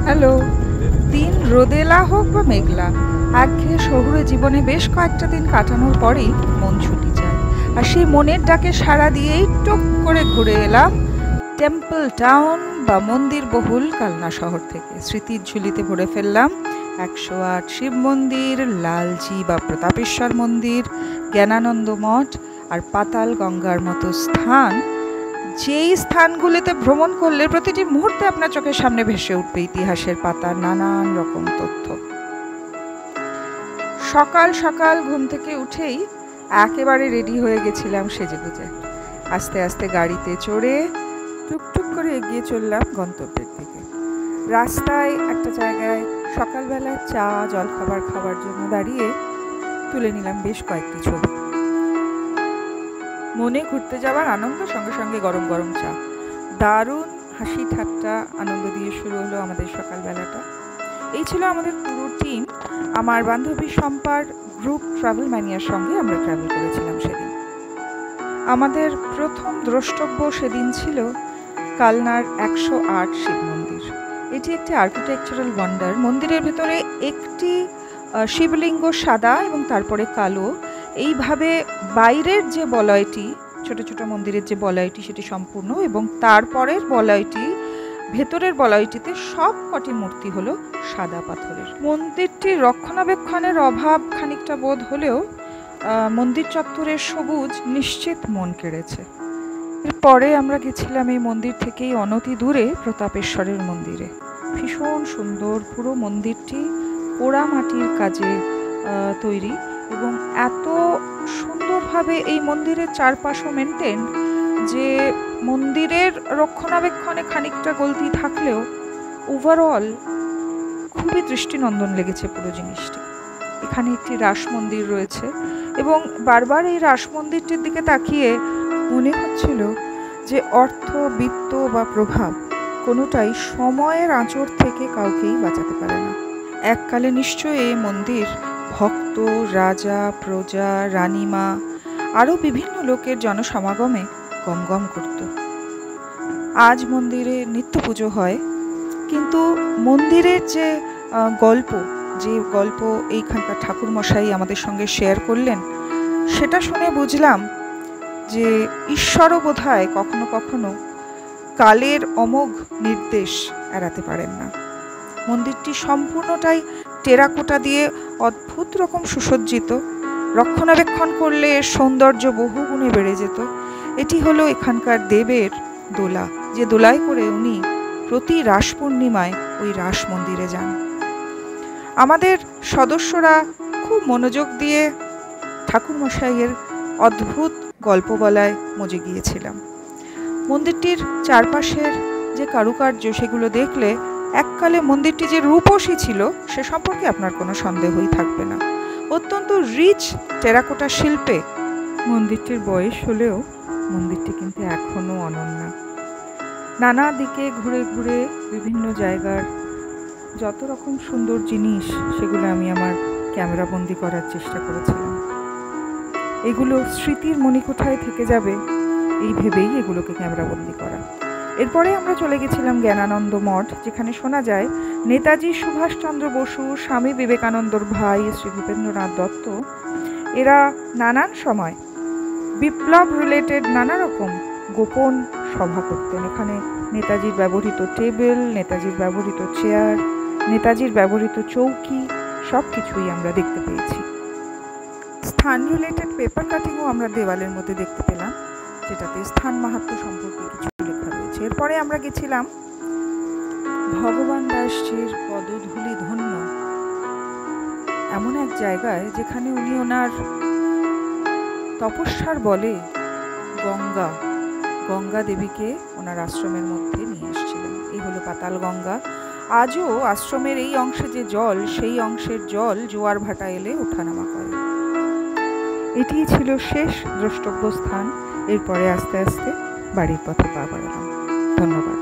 Hello. দিন রোদেলা হোক বা মেঘলা, একঘেয়ে শহুরে জীবনে বেশ কয়েকটা দিন কাটানোর পরেই মন ছুটি চায়। আর সেই মনের ডাকে সাড়া দিয়েই টুক করে ঘুরে এলাম টেম্পল টাউন বা মন্দির বহুল কালনা শহর থেকে। স্মৃতির ঝুলিতে ভরে ফেললাম 108 শিব মন্দির, লালজি বা প্রতাপেশ্বর মন্দির, জ্ঞানানন্দ মঠ আর পাতাল গঙ্গার মতো স্থান, যেই স্থানগুলিতে ভ্রমণ করলে প্রতিটি মুহূর্তে আপনার চোখের সামনে ভেসে উঠবে ইতিহাসের পাতার নানান রকম তথ্য। সকাল সকাল ঘুম থেকে উঠেই একেবারে রেডি হয়ে গেছিলাম সেজেগুজে। আস্তে আস্তে গাড়িতে চড়ে টুকটুক করে এগিয়ে চললাম গন্তব্যের দিকে। রাস্তায় একটা জায়গায় সকালবেলা চা জলখাবার খাবার জন্য দাঁড়িয়ে তুলে নিলাম বেশ কয়েকটি ছবি। মনে ঘুরতে যাওয়ার আনন্দ, সঙ্গে সঙ্গে গরম গরম চা। দারুণ হাসি ঠাট্টা আনন্দ দিয়ে শুরু হলো আমাদের সকালবেলাটা। এই ছিল আমাদের পুরো টিম। আমার বান্ধবী শম্পার গ্রুপ ট্রাভেল ম্যানিয়ার সঙ্গে আমরা ট্রাভেল করেছিলাম সেদিন। আমাদের প্রথম দ্রষ্টব্য সেদিন ছিল কালনার 108 শিব মন্দির। এটি একটি আর্কিটেকচারাল ওয়ান্ডার। মন্দিরের ভেতরে একটি শিবলিঙ্গ সাদা এবং তারপরে কালো, এইভাবে বাইরের যে বলয়টি, ছোট ছোট মন্দিরের যে বলয়টি সেটি সম্পূর্ণ, এবং তারপরের বলয়টি, ভেতরের বলয়টিতে সব কটি মূর্তি হলো সাদা পাথরের। মন্দিরটির রক্ষণাবেক্ষণের অভাব খানিকটা বোধ হলেও মন্দির চত্বরের সবুজ নিশ্চিত মন কেড়েছে। এরপরে আমরা গেছিলাম এই মন্দির থেকেই অনতি দূরে প্রতাপেশ্বরের মন্দিরে। ভীষণ সুন্দর, পুরো মন্দিরটি পোড়া মাটির কাজে তৈরি, এবং এত সুন্দরভাবে এই মন্দিরের চারপাশও মেনটেন যে মন্দিরের রক্ষণাবেক্ষণে খানিকটা গলতি থাকলেও ওভারঅল খুবই দৃষ্টিনন্দন লেগেছে পুরো জিনিসটি। এখানে একটি রাস মন্দির রয়েছে, এবং বারবার এই রাস মন্দিরটির দিকে তাকিয়ে মনে হচ্ছিল যে অর্থ, বিত্ত বা প্রভাব কোনোটাই সময়ের আঁচড় থেকে কাউকেই বাঁচাতে পারে না। এককালে নিশ্চয়ই এই মন্দির ভক্ত, রাজা, প্রজা, রানীমা আরও বিভিন্ন লোকের জনসমাগমে গমগম করত। আজ মন্দিরে নিত্য পুজো হয়, কিন্তু মন্দিরের যে গল্প এইখানকার ঠাকুরমশাই আমাদের সঙ্গে শেয়ার করলেন, সেটা শুনে বুঝলাম যে ঈশ্বরও বোধহয় কখনো কখনো কালের অমোঘ নির্দেশ এড়াতে পারেন না। মন্দিরটি সম্পূর্ণটাই টেরাকোটা দিয়ে অদ্ভুত রকম সুসজ্জিত। রক্ষণাবেক্ষণ করলে এর সৌন্দর্য বহুগুণে বেড়ে যেত। এটি হলো এখানকার দেবের দোলা, যে দোলায় করে উনি প্রতি রাস পূর্ণিমায় ওই রাস মন্দিরে যান। আমাদের সদস্যরা খুব মনোযোগ দিয়ে ঠাকুরমশাইয়ের অদ্ভুত গল্প বলায় মজে গিয়েছিলাম। মন্দিরটির চারপাশের যে কারুকার্য, সেগুলো দেখলে এককালে মন্দিরটি যে রূপসী ছিল সে সম্পর্কে আপনার কোনো সন্দেহই থাকবে না। অত্যন্ত রিচ টেরাকোটা শিল্পে মন্দিরটির বয়স হলেও মন্দিরটি কিন্তু এখনও অনন্য। নানা দিকে ঘুরে ঘুরে বিভিন্ন জায়গার যত রকম সুন্দর জিনিস, সেগুলো আমি আমার ক্যামেরাবন্দি করার চেষ্টা করেছিলাম। এগুলো স্মৃতির মণিকোঠায় থেকে যাবে এই ভেবেই এগুলোকে ক্যামেরাবন্দি করা। এরপরে আমরা চলে গেছিলাম জ্ঞানানন্দ মঠ, যেখানে শোনা যায় নেতাজি সুভাষচন্দ্র বসু, স্বামী বিবেকানন্দর ভাই শ্রী ভূপেন্দ্রনাথ দত্ত, এরা নানান সময় বিপ্লব রিলেটেড নানা রকম গোপন সভা করতেন। এখানে নেতাজির ব্যবহৃত টেবিল, নেতাজির ব্যবহৃত চেয়ার, নেতাজির ব্যবহৃত চৌকি সব কিছুই আমরা দেখতে পেয়েছি। স্থান রিলেটেড পেপার কাটিংও আমরা দেওয়ালের মধ্যে দেখতে পেলাম, যেটাতে স্থান মাহাত্ম্য সম্পর্কে কিছু লেখা রয়েছে। এরপরে আমরা গেছিলাম ভগবান দাসজির পদধূলি ধন্য এমন এক জায়গায়, যেখানে উনি ওনার তপস্যার বলে গঙ্গা দেবীকে ওনার আশ্রমের মধ্যে নিয়ে এসেছিলেন। এই হলো পাতাল গঙ্গা। আজও আশ্রমের এই অংশে যে জল, সেই অংশের জল জোয়ার ভাটা এলে ওঠানামা করে। এটিই ছিল শেষ দ্রষ্টব্য স্থান। এরপরে আস্তে আস্তে বাড়ির পথে পা বাড়ালাম। ধন্যবাদ।